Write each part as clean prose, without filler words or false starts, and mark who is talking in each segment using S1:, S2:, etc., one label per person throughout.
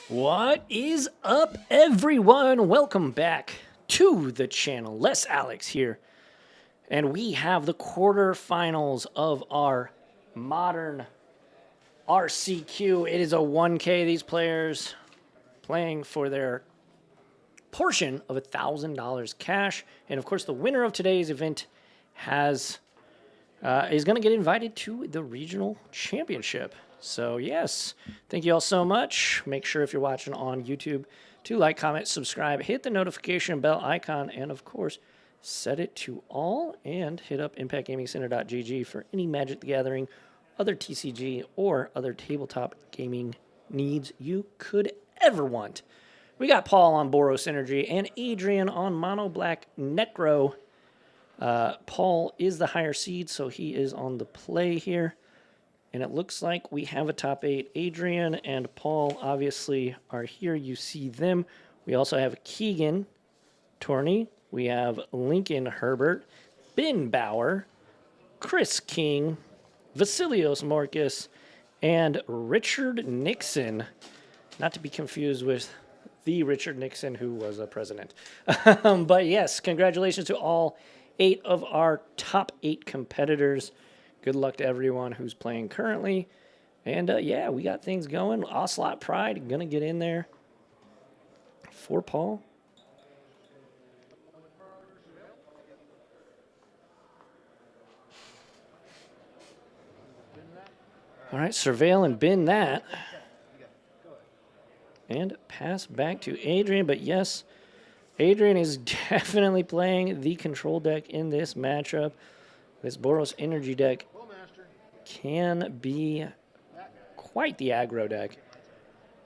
S1: What is up, everyone? Welcome back to the channel. Les Alex here. And we have the quarterfinals of our modern RCQ. It is a 1K. These players playing for their portion of $1,000 cash. And of course, the winner of today's event is going to get invited to the regional championship. So yes, thank you all so much. Make sure if you're watching on YouTube to like, comment, subscribe, hit the notification bell icon, and of course, set it to all, and hit up impactgamingcenter.gg for any Magic the Gathering, other TCG, or other tabletop gaming needs you could ever want. We got Paul on Boros Energy and Adrian on Mono Black Necro. Paul is the higher seed, so he is on the play here. And it looks like we have a top 8. Adrian and Paul obviously are here. You see them. We also have Keegan Torney. We have Lincoln Herbert, Ben Bauer, Chris King, Vasilios Marcus, and Richard Nixon. Not to be confused with the Richard Nixon who was a president. But yes, congratulations to all 8 of our top 8 competitors. Good luck to everyone who's playing currently. And yeah, we got things going. Ocelot Pride, going to get in there for Paul. All right, surveil and bin that. And pass back to Adrian. But yes, Adrian is definitely playing the control deck in this matchup. This Boros Energy deck can be quite the aggro deck.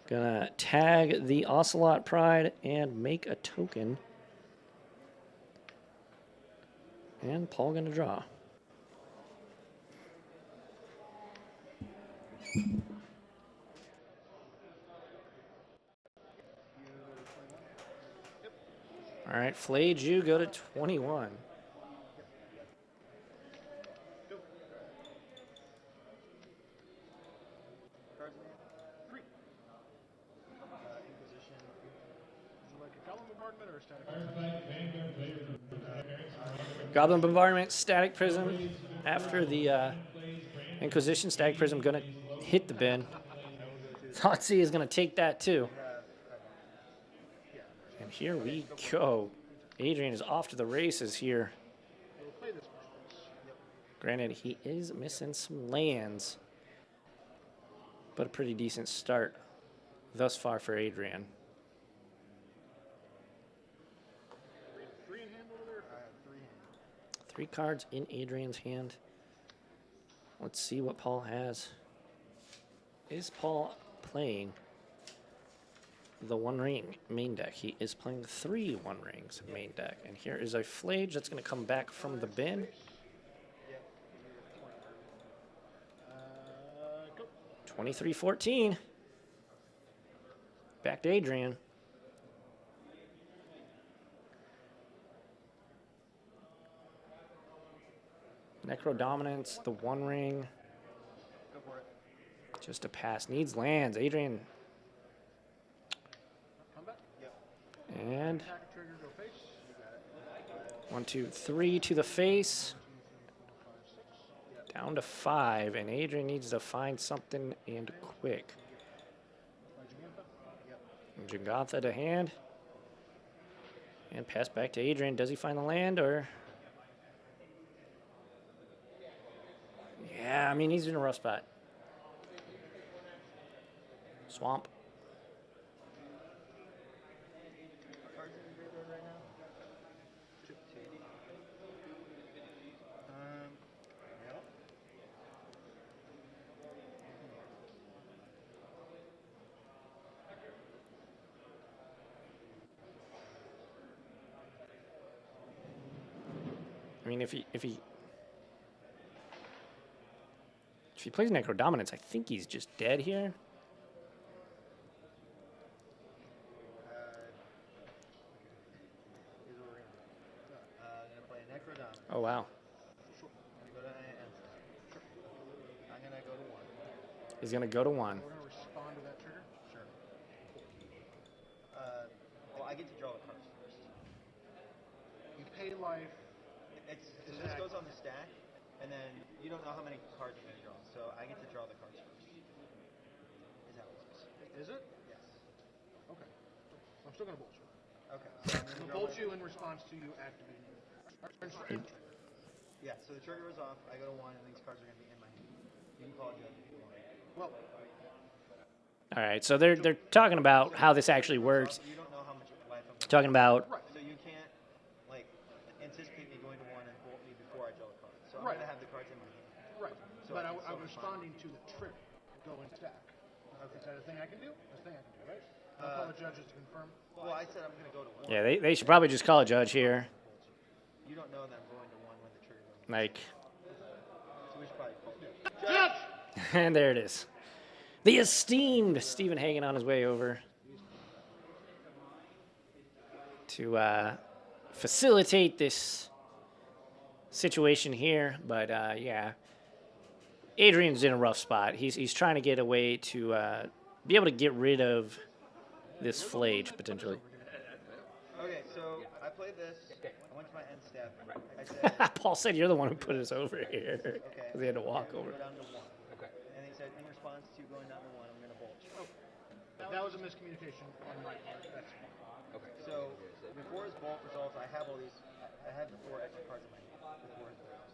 S1: Gonna tag the Ocelot Pride and make a token. And Paul gonna draw. All right, Flayed you go to 21. Goblin Bombardment, Static Prism. After the Inquisition, Static Prism gonna hit the bin. Thoughtseize is gonna take that too. And here we go. Adrian is off to the races here. Granted, he is missing some lands, but a pretty decent start thus far for Adrian. Three cards in Adrian's hand. Let's see what Paul has. Is Paul playing the One Ring main deck? He is playing 3 One Rings main deck. And here is a Flage that's going to come back from the bin. 23-14. Back to Adrian. Necro Dominance, the One Ring. Just a pass. Needs lands. Adrian. And 1, 2, 3 to the face. Down to 5. And Adrian needs to find something and quick. Jagantha to hand. And pass back to Adrian. Does he find the land or? Yeah, I mean, he's in a rough spot. Swamp. I mean, if he plays Necro Dominance, I think he's just dead here. Oh, wow. He's going to go to 1.
S2: get to draw the cards first.
S3: You pay life.
S2: So this goes on the stack, and then you don't know how many cards you're going to draw. So I get to draw the cards first. Is how it works.
S3: Is it?
S2: Yes.
S3: Okay. I'm still going to bolt you.
S2: Okay. So I'm
S3: going to bolt you in response to you activating.
S2: Yeah, so the trigger was off. I go to 1, and these cards are going to be in my hand. You can call a judge if you want.
S3: Well.
S1: All right, so they're talking about how this actually works.
S2: You don't know how much life I'm going to
S1: Talking about.
S2: Right. So you can't anticipate me going to 1 and bolt me before I draw the card. So I'm going to have the cards in my hand.
S3: Right. So but I'm responding to the trigger. Go in stack. Okay. Is that a thing I can do? That's a thing I can do, right? I'll call the judges to confirm.
S2: Well, I said I'm going to go to 1.
S1: Yeah, they should probably just call a judge here.
S2: You don't know that I'm going to 1 when the trigger goes.
S1: Like.
S2: So we should probably call
S3: Judge!
S1: And there it is. The esteemed Stephen Hagen on his way over to facilitate this situation here. But, yeah, Adrian's in a rough spot. He's trying to get a way to be able to get rid of this flage, potentially.
S2: Okay, so I played this. I went to my end step. I said,
S1: Paul said you're the one who put us over here.
S2: okay.
S1: Because he had to walk over.
S2: Go down to 1. Okay. And he said, in response to going down to 1, I'm going to bolt.
S3: Okay. That was a miscommunication on my part. That's fine.
S2: Okay. So before his bolt results, I have all these. I had the 4 extra cards in my hand before his bolt.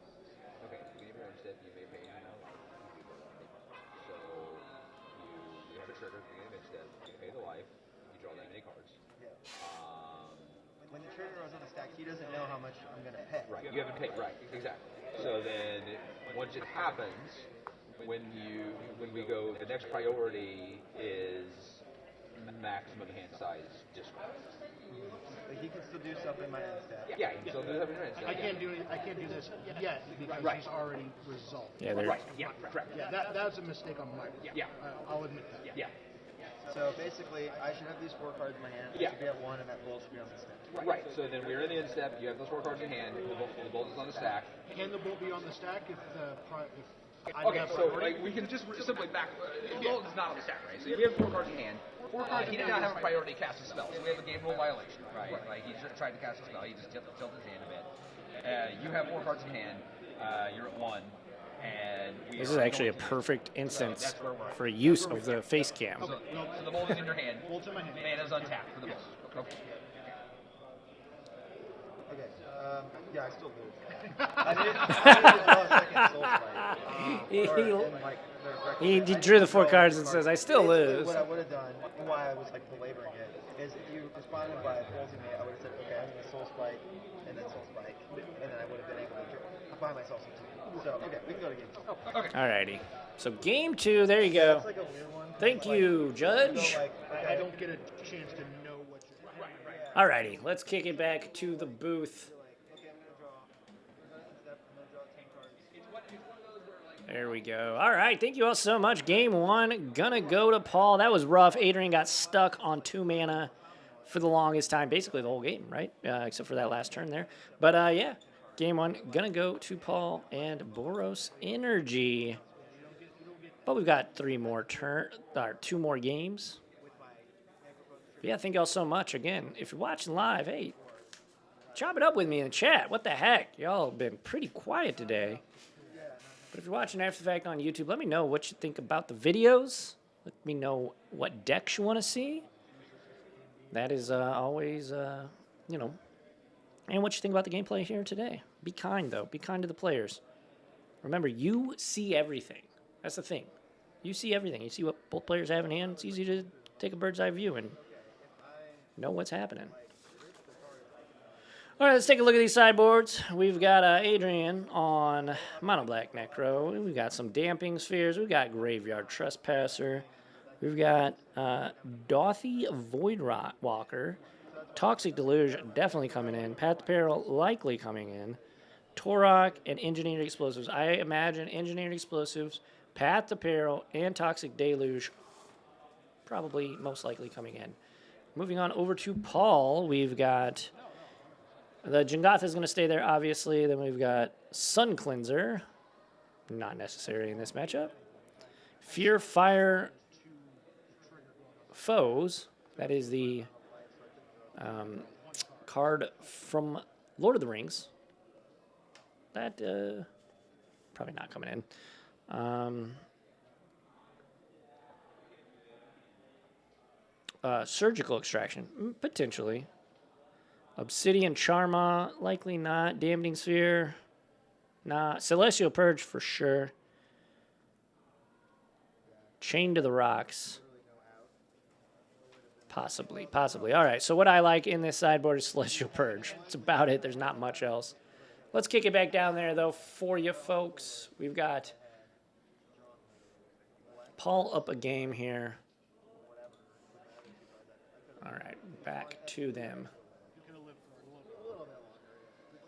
S4: Okay. You may instead you may pay now. So you have a trigger. You get an instead. You pay the life. You draw that many cards.
S2: Yeah. When the trigger goes on the stack, he doesn't know how much I'm going to pay.
S4: Right. You haven't paid. Right. Exactly. So then, once it happens, when we go, the next priority is maximum hand size discard.
S2: But he can still do stuff in my end step.
S4: Yeah. You can still do that in your hand step.
S3: I can't do this yet because he's already resolved.
S1: Yeah, they're.
S4: Right. Yeah. Correct.
S3: Yeah, that's a mistake on my part.
S4: Yeah.
S3: I'll admit that.
S4: Yeah.
S2: So basically, I should have these 4 cards in my hand. I should be at 1, and that bolt should be on the stack.
S4: Right. So then we're in the end step. You have those 4 cards in hand. The bolt is on the stack.
S3: Can the bolt be on the stack if the
S4: Okay, so we can just simply back. The bolt is not on the stack, right? So you have 4 cards in hand. 4 cards. He did not have a priority to cast a spell, so we have a game rule violation, right? Like he tried to cast a spell, he just tilted his hand a bit. You have 4 cards in hand. You're at 1. And
S1: This is actually a perfect instance for use of the face cam.
S4: So the bolt is in your hand.
S3: Bolt's in my hand.
S4: Mana is untapped for the bolt. Okay.
S2: Okay. Yeah, I still lose. I didn't draw a second soul spike.
S1: He drew the 4 cards and says, "I still lose."
S2: What I would have done, and why I was belaboring it, is if you responded by bolting me, I would have said, okay, I'm going to soul spike, and then soul spike, and then I would have been able to buy myself some time. So, okay, we can go to game 2.
S4: Okay.
S1: Alrighty. So game 2, there you go.
S2: That's like a weird one.
S1: Thank you, Judge.
S3: I don't get a chance to know what you're doing.
S1: Alrighty, let's kick it back to the booth. There we go. All right, thank you all so much. Game 1, gonna go to Paul. That was rough. Adrian got stuck on 2 mana for the longest time, basically the whole game, right? Except for that last turn there. But yeah, game 1, gonna go to Paul and Boros Energy. But we've got 2 more games. But yeah, thank you all so much. Again, if you're watching live, hey, chop it up with me in the chat. What the heck? Y'all have been pretty quiet today. But if you're watching after the fact on YouTube, let me know what you think about the videos. Let me know what decks you want to see. That is always, and what you think about the gameplay here today. Be kind, though. Be kind to the players. Remember, you see everything. That's the thing. You see everything. You see what both players have in hand. It's easy to take a bird's eye view and know what's happening. All right, let's take a look at these sideboards. We've got Adrian on Mono Black Necro. We've got some Damping Spheres. We've got Graveyard Trespasser. We've got Dothy Voidwalker. Toxic Deluge definitely coming in. Path to Peril likely coming in. Torok and Engineered Explosives. I imagine Engineered Explosives, Path to Peril, and Toxic Deluge probably most likely coming in. Moving on over to Paul, we've got the Jangotha is going to stay there, obviously. Then we've got Sun Cleanser. Not necessary in this matchup. Fear Fire Foes. That is the Card from Lord of the Rings. That probably not coming in. Surgical Extraction, potentially. Obsidian Charma, likely not. Dampening Sphere, not. Celestial Purge for sure. Chain to the Rocks. Possibly. All right, so what I like in this sideboard is Celestial Purge. That's about it. There's not much else. Let's kick it back down there, though, for you folks. We've got Paul up a game here. All right, back to them.
S3: You could have lived for a little bit longer.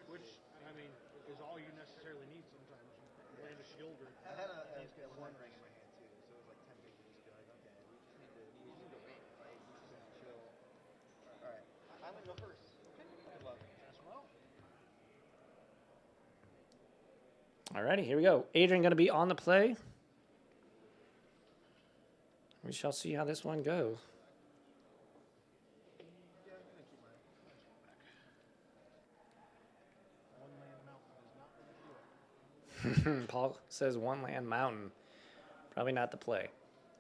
S3: Which, I mean, is all you necessarily need sometimes. You land a shield or...
S2: I had a one ring in my hand too, so it was like 10 pages to be like, okay, we just need to win, right? We just need to chill. All right, I'm gonna go first. Okay. Good luck.
S3: As well.
S1: All righty, here we go. Adrian going to be on the play. We shall see how this one goes. Paul says one land mountain. Probably not the play.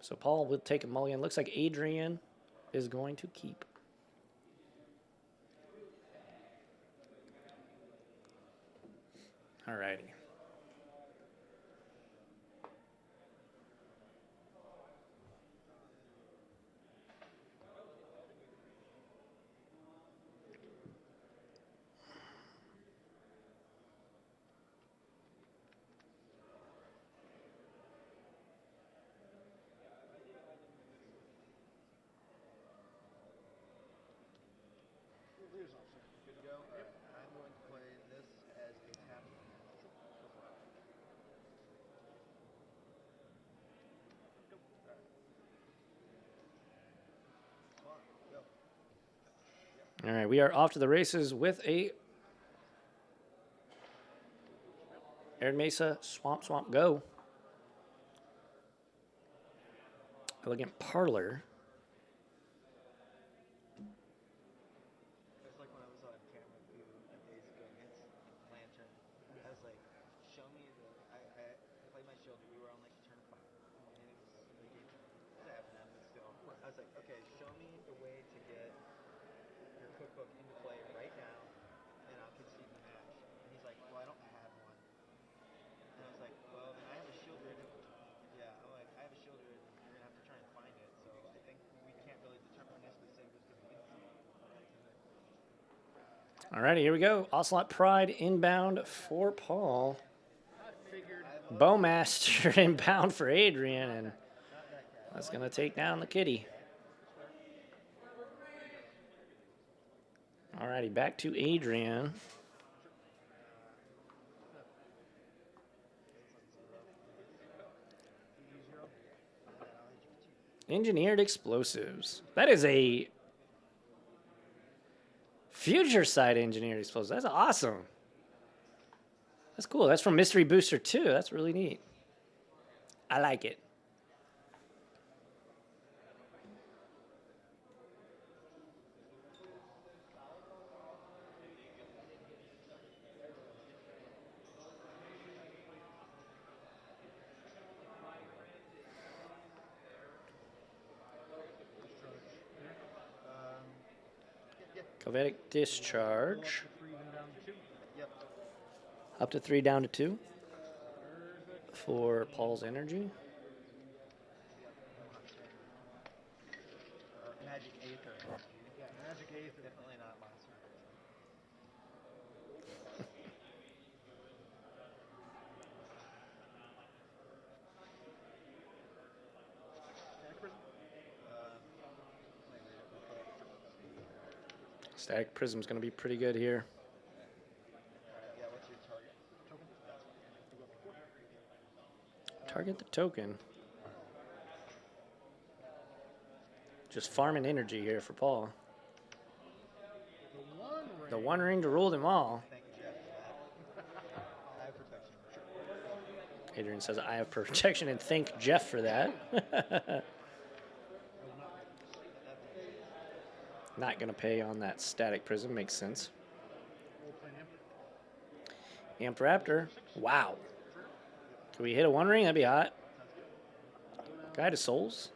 S1: So Paul will take a mulligan. Looks like Adrian is going to keep. All righty.
S2: Good to go? All right. I'm going to play this as a tap.
S1: All right, we are off to the races with a Arid Mesa Swamp Go. Elegant Parlor.
S2: It's like when I was on camera a few days ago against Lantern. I was like, show me the. I played my shield. We were on like turn 5. And it was like it happened, but still. I was like, okay, show me the way to get your cookbook into play right now, and I'll concede the match. And he's like, well, I don't have one. And I was like, well, then I have a shield written. Yeah, I'm like, I have a shield written. You're gonna have to try and find it. So I think we can't really deterministically say who's gonna win.
S1: All righty, here we go. Ocelot Pride inbound for Paul. Bowmaster inbound for Adrian, and that's going to take down the kitty. All righty, back to Adrian. Engineered Explosives. That is a Future Side Engineered Explosives. That's awesome. That's cool. That's from Mystery Booster 2. That's really neat. I like it. Covetic Discharge.
S2: Yep.
S1: Up to 3, down to 2. For Paul's energy.
S2: Magic Aether. Yeah, Magic Aether. Definitely not monster.
S1: Static Prism's going to be pretty good here.
S2: Yeah, what's your target?
S1: Target the token. Just farming energy here for Paul. The one ring to rule them all.
S2: Thank you, Jeff, for that. I have protection.
S1: Adrian says, I have protection, and thank Jeff for that. Not going to pay on that static prism. Makes sense. Amp Raptor. Wow. Can we hit a 1 ring? That'd be hot. Guide of Souls.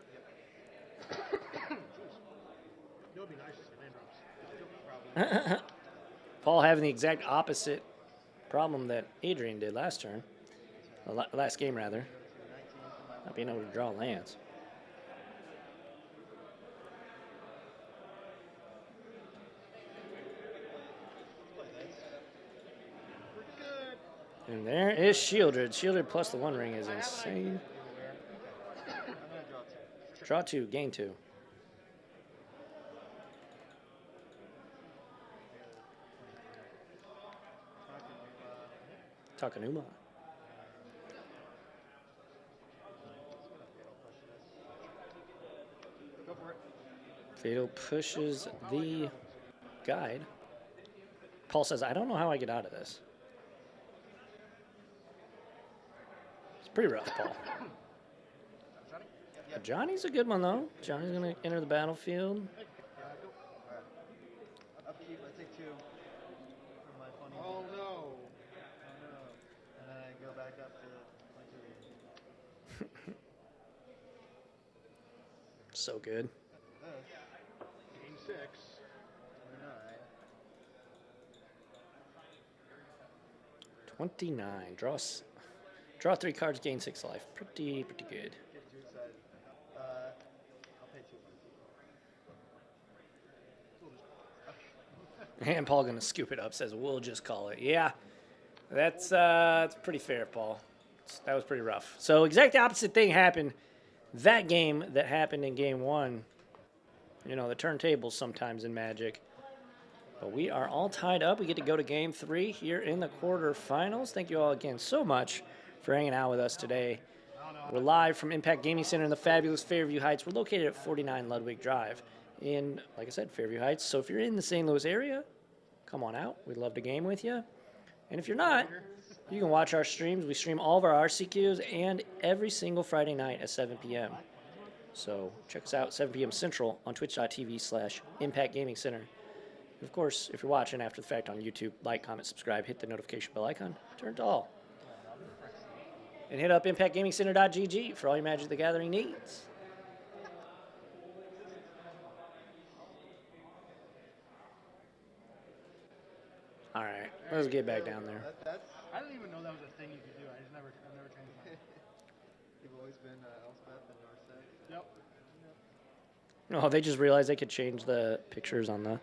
S1: Paul having the exact opposite problem that Adrian did last turn. Last game, rather. Not being able to draw lands. And there is Shieldred. Shieldred plus the 1 ring is insane. Draw 2, gain 2. Takanuma. Fatal pushes the guide. Paul says, I don't know how I get out of this. It's pretty rough, Paul. Johnny's a good one, though. Johnny's going to enter the battlefield.
S2: Upkeep, I take 2 from my funny.
S3: Oh, no.
S2: And then I go back up to my 2.
S1: So good.
S3: Game 6.
S2: 29.
S1: 29. Draw 3 cards, gain 6 life. Pretty good.
S2: Get 2 excited. I'll pay 2.
S1: And Paul going to scoop it up, says, we'll just call it. Yeah, that's pretty fair, Paul. That was pretty rough. So exact opposite thing happened that game that happened in game 1. You know, the turntables sometimes in Magic. But we are all tied up. We get to go to game 3 here in the quarterfinals. Thank you all again so much for hanging out with us today. We're live from Impact Gaming Center in the fabulous Fairview Heights. We're located at 49 Ludwig Drive in, like I said, Fairview Heights. So if you're in the St. Louis area, come on out. We'd love to game with you. And if you're not, you can watch our streams. We stream all of our RCQs and every single Friday night at 7 p.m. So check us out, 7 p.m. Central on twitch.tv/Impact Gaming Center. And of course, if you're watching after the fact on YouTube, like, comment, subscribe, hit the notification bell icon, turn to all. And hit up impactgamingcenter.gg for all your Magic the Gathering needs. All right, let's get back down there.
S3: I didn't even know that was a thing you could do. I've never changed mine.
S2: You've always been Elspeth and Norset.
S3: Yep.
S1: Oh, they just realized they could change the pictures on the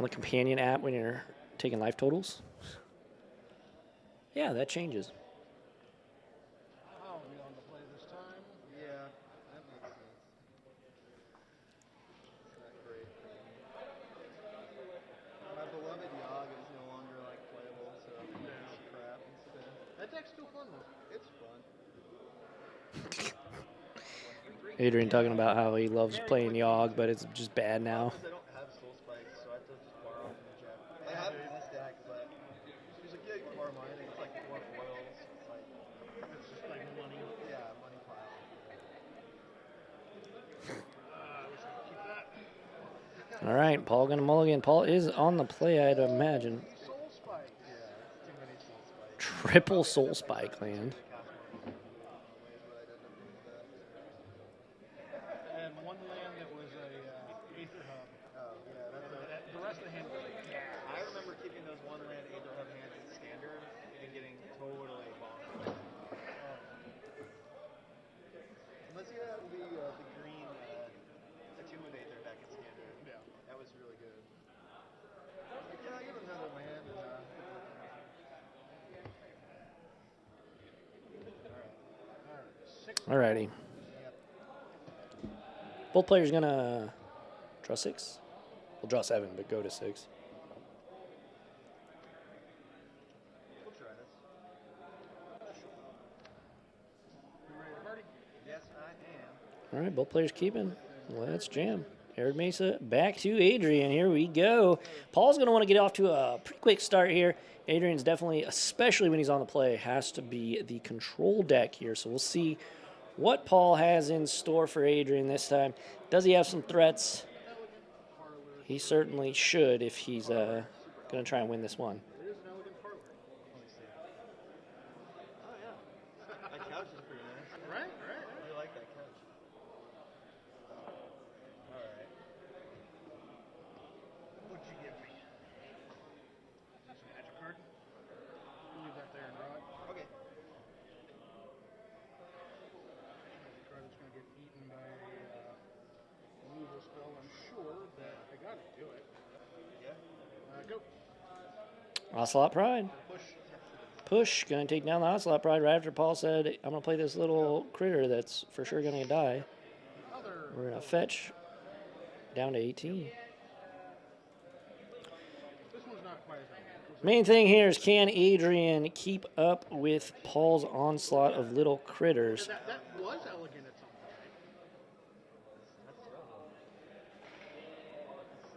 S1: companion app when you're taking life totals. Yeah, that changes.
S3: I'll be on the play this time.
S2: Yeah, that makes sense. It's not great. My beloved Yogg is no longer like playable, so I'm gonna use crap instead.
S3: That deck's still fun though.
S2: It's fun.
S1: Adrian talking about how he loves playing Yogg, but it's just bad now.
S2: I don't have soul spikes, so I have to just borrow from the chat. I have it in this deck, but he's like, yeah, you can borrow mine, and it's like 4 foils. It's like,
S3: It's just like money.
S2: yeah, money pile.
S3: I wish I could keep that.
S1: All right, Paul gonna mulligan. Paul is on the play, I'd imagine.
S3: Soul Spike.
S2: Yeah, it's too many soul spikes.
S1: Triple Soul Spike land.
S3: And one land that was a Aether Hub.
S2: Oh, yeah, that's
S3: The rest of the hand was like, yeah.
S2: I remember keeping those one land Aether Hub hands in standard and getting totally bonked. Unless you have the green Attuned Aether back in standard.
S3: Yeah.
S2: That was really good. Like, yeah, I get another land and
S1: Alrighty. Both players gonna draw 6. We'll draw 7, but go to 6.
S2: we'll try this.
S3: You ready to party?
S2: Yes, I am.
S1: All right, both players keeping. Let's jam. Arid Mesa back to Adrian. Here we go. Paul's going to want to get off to a pretty quick start here. Adrian's definitely, especially when he's on the play, has to be the control deck here. So we'll see what Paul has in store for Adrian this time. Does he have some threats? He certainly should if he's going to try and win this one.
S3: It is an elegant parlor.
S2: Let me see. Oh yeah, that couch is pretty nice.
S3: Right.
S2: I like that couch. All right.
S3: What'd you give me? That's a magic card. Leave that there and draw it.
S2: Okay.
S3: Magic card that's going to get eaten by a removal spell. I'm sure, but I got to do it.
S2: Yeah.
S3: Go.
S1: Ocelot Pride.
S3: Push.
S1: Push, going to take down the Ocelot Pride right after Paul said, I'm going to play this little critter that's for sure going to die.
S3: Other.
S1: We're going to fetch down to 18.
S3: This one's not quite as elegant.
S1: Main thing here is, can Adrian keep up with Paul's onslaught of little critters?
S3: That was elegant at some point.
S2: That's terrible.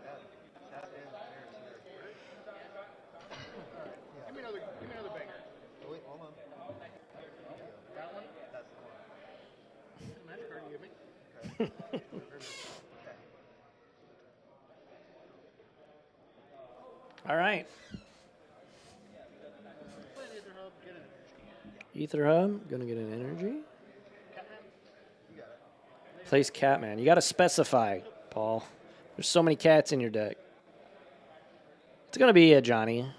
S2: Sad. Sad is very
S3: Give me another banger.
S2: Oh wait, hold on.
S3: That one?
S2: That's the one.
S3: Magic card you give me.
S2: Okay.
S1: All right.
S3: Play an Ether Hub, get an energy.
S1: Ether Hub, going to get an energy.
S3: Catman?
S2: You got it.
S1: Place Catman. You got to specify, Paul. There's so many cats in your deck. It's going to be a Johnny.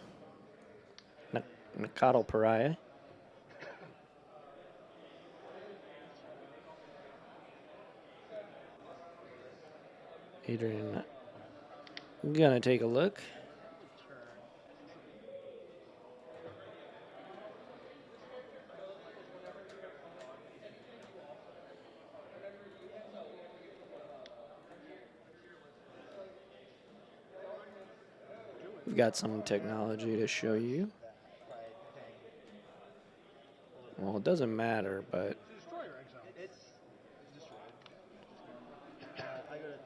S1: Nakatl Pariah. Adrian gonna take a look. We've got some technology to show you. Well, it doesn't matter, but
S3: Destroy your exile.
S2: It's destroyed. I go to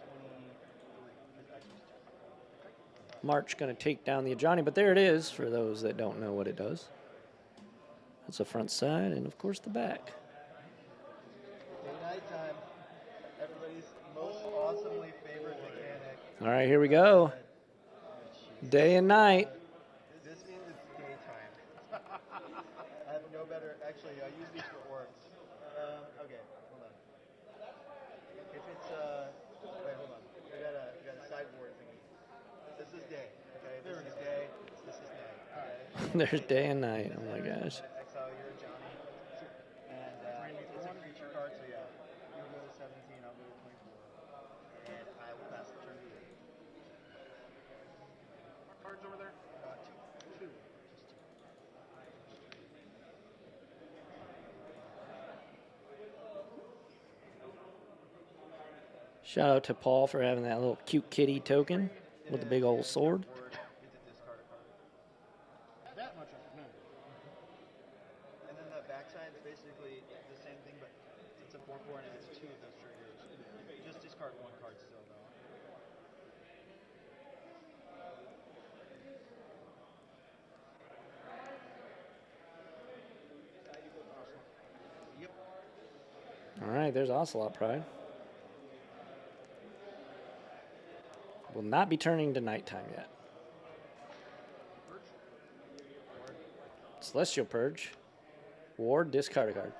S2: 23.
S1: March going to take down the Ajani, but there it is for those that don't know what it does. That's the front side and, of course, the back.
S2: Day night time. Everybody's most awesomely favorite mechanic.
S1: All right, here we go. Day and night.
S2: This means it's daytime. I have no better. Actually, I use these for orbs. Okay, hold on. If it's wait, hold on. We got a sideboard thingy. This is day. Okay, this is day. This is night. Okay.
S1: There's day and night. Oh my gosh.
S2: Exile, you're a Johnny. And it's a creature card, so yeah. You go to 17, I'll go to 24. And I will pass the turn to you.
S3: Cards over there?
S2: Two.
S3: Two.
S1: Shout out to Paul for having that little cute kitty token with the big old sword.
S2: Or you get to discard a card.
S3: That much I know.
S2: And then the backside is basically the same thing, but it's a 4/4 and it's two of those triggers. Just discard one card still, though. Yep.
S1: All right, there's Ocelot Pride. Will not be turning to nighttime yet. Celestial Purge. Ward, discard a card.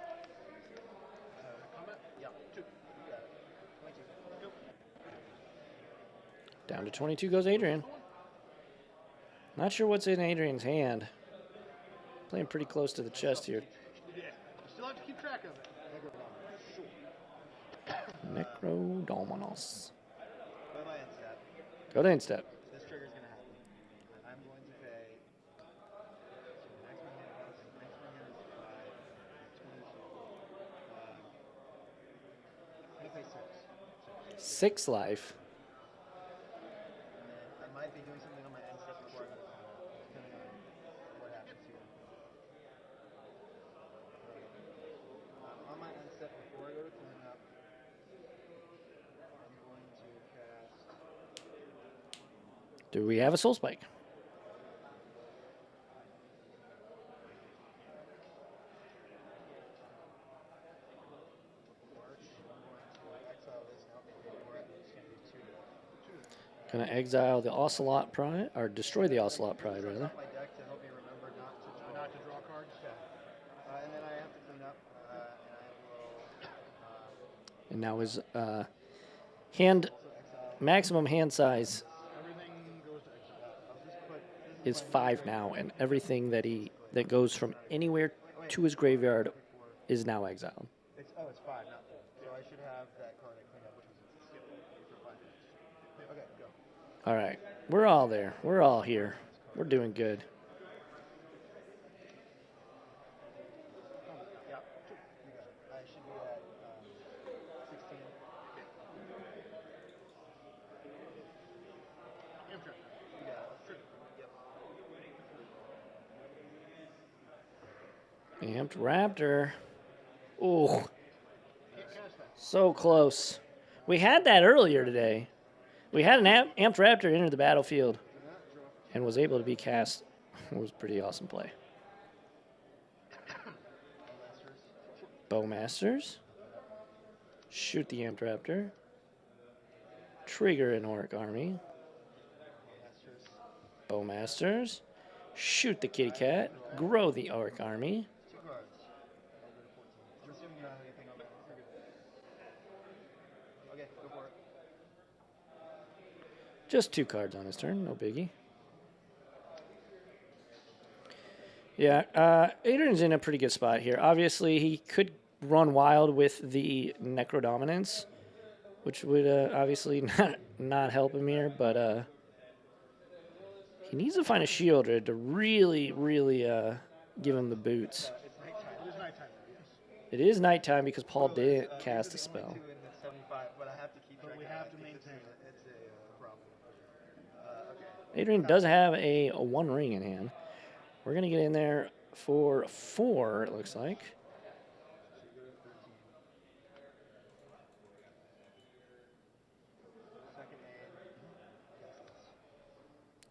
S3: Combat?
S2: Yeah. Two. You got it. 22. Go.
S1: Down to 22 goes Adrian. Not sure what's in Adrian's hand. Playing pretty close to the chest here.
S3: Yeah. Still have to keep track of it.
S1: Necro Dominos.
S2: By my end step,
S1: Go to instep.
S2: this trigger is going to happen. I'm going to pay. So next one hand is 5, 24. I'm going to pay 6.
S1: 6 life.
S2: And then I might be doing something on my end step before I go to combat, depending on what happens here. On my end step before I go to cleanup, I'm going to cast.
S1: Do we have a Soul Spike?
S2: March. I'm going to exile this and help me pay for it. It's going to be 2.
S1: Gonna exile the Ocelot Pride, or destroy the Ocelot Pride, rather.
S2: My deck to help me remember not to draw cards. Yeah. And then I have to clean up, and I will.
S1: And now his hand, maximum hand size
S3: Everything goes to exile.
S2: I'll just put.
S1: is 5 now, and everything that goes from anywhere to his graveyard is now exiled.
S2: It's 5, not 4. So I should have that card I cleaned up, which was skip for 5 minutes. Okay, go.
S1: All right, we're all there. We're all here. We're doing good.
S2: Yeah, you got it. I should be at 16. Yeah, yep.
S1: Amped Raptor. Ooh. So close. We had that earlier today. We had an Amped Raptor enter the battlefield and was able to be cast. It was a pretty awesome play. Bowmasters. Shoot the Amped Raptor. Trigger an Orc Army. Bowmasters. Shoot the Kitty Cat. Grow the Orc Army.
S2: 2 cards. I'm assuming you don't have anything on that. You're good. Okay, go for it.
S1: Just 2 cards on his turn, no biggie. Yeah, Adrian's in a pretty good spot here. Obviously, he could run wild with the Necro Dominance, which would obviously not help him here, but he needs to find a Shieldred to really, really give him the boots.
S2: It's nighttime.
S3: It is nighttime, yes.
S1: It is nighttime because Paul didn't cast a spell.
S2: 2 in the 75, but I have to keep track.
S3: we
S2: of
S3: have
S2: that
S3: to
S2: because
S3: maintain.
S2: It's a problem. Okay.
S1: Adrian does have a 1 ring in hand. We're going to get in there for 4, it looks like.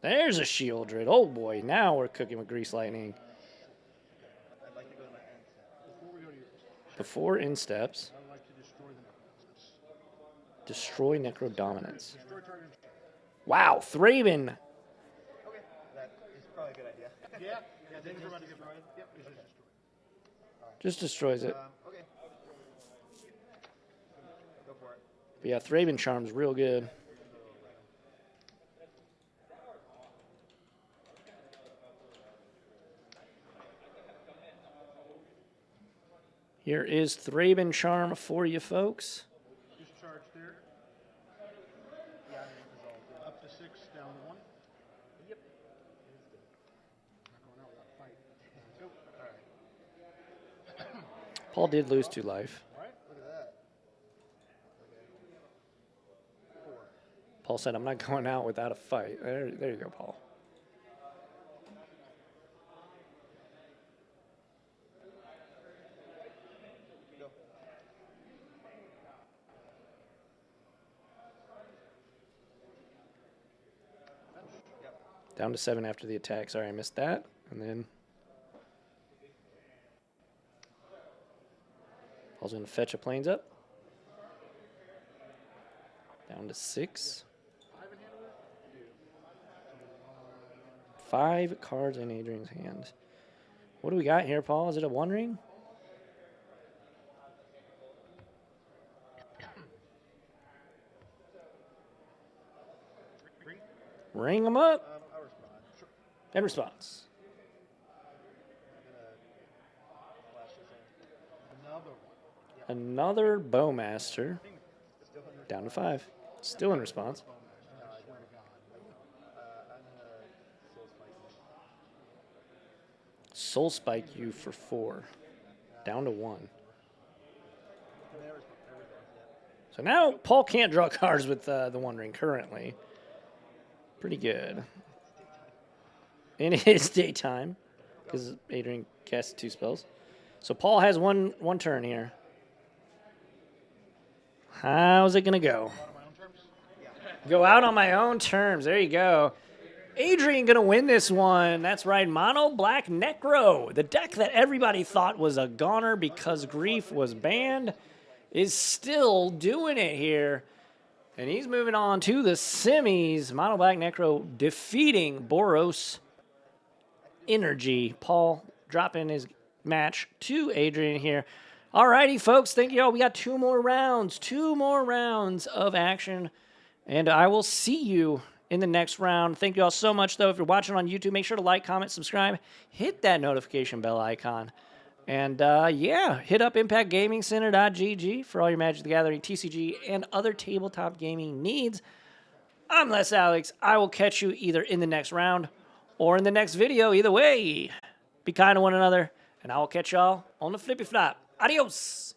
S1: There's a Shieldred. Oh boy, now we're cooking with Grease Lightning.
S2: I'd like to go to my end step.
S3: Before we go to yours,
S1: Before in steps,
S3: I would like to destroy the necklaces.
S1: destroy Necro Dominance.
S3: Destroy target.
S1: Wow, Thraben.
S2: Okay. That is probably a good idea.
S3: Yeah,
S2: Is it
S3: things are
S2: just
S3: about to get
S2: destroyed?
S3: Yep, it's just destroyed.
S1: Just destroys it.
S2: Okay. Go for it.
S1: But yeah, Thraben Charm's real good. Here is Thraben Charm for you folks.
S3: Discharge there.
S2: Yeah, I mean, resolved.
S3: Up to 6, down to 1.
S2: Yep.
S3: Not going out without a fight. Let's go.
S2: All right.
S1: Paul did lose 2 life.
S3: All right.
S2: Look at that. Okay. 4.
S1: Paul said, I'm not going out without a fight. There you go, Paul.
S2: Go. Yep.
S1: Down to 7 after the attack. Sorry, I missed that. And then Paul's going to fetch a planes up. Down to 6. 5 cards in Adrian's hand. What do we got here, Paul? Is it a 1 ring? Ring them up.
S2: I'll respond. Sure.
S1: And response.
S2: I'm gonna flash this in. Another one.
S1: Another Bowmaster.
S2: Still under.
S1: Down to 5. Still in response.
S2: No, I swear to God. I'm gonna soul spike.
S1: Soul Spike you for 4. Down to 1.
S2: There response. Yeah.
S1: So now Paul can't draw cards with the 1 ring currently. Pretty good. And it is daytime because Adrian cast 2 spells. So Paul has one turn here. How's it going to go? Go out on my own terms. There you go. Adrian going to win this one. That's right. Mono Black Necro. The deck that everybody thought was a goner because Grief was banned is still doing it here. And he's moving on to the semis. Mono Black Necro defeating Boros Energy. Paul dropping his match to Adrian here. Alrighty, folks. Thank you all. We got 2 more rounds. 2 more rounds of action. And I will see you in the next round. Thank you all so much, though. If you're watching on YouTube, make sure to like, comment, subscribe. Hit that notification bell icon. And, yeah, hit up ImpactGamingCenter.gg for all your Magic the Gathering, TCG, and other tabletop gaming needs. I'm Les Alex. I will catch you either in the next round or in the next video. Either way, be kind to one another, and I will catch y'all on the flippy flop. Adios!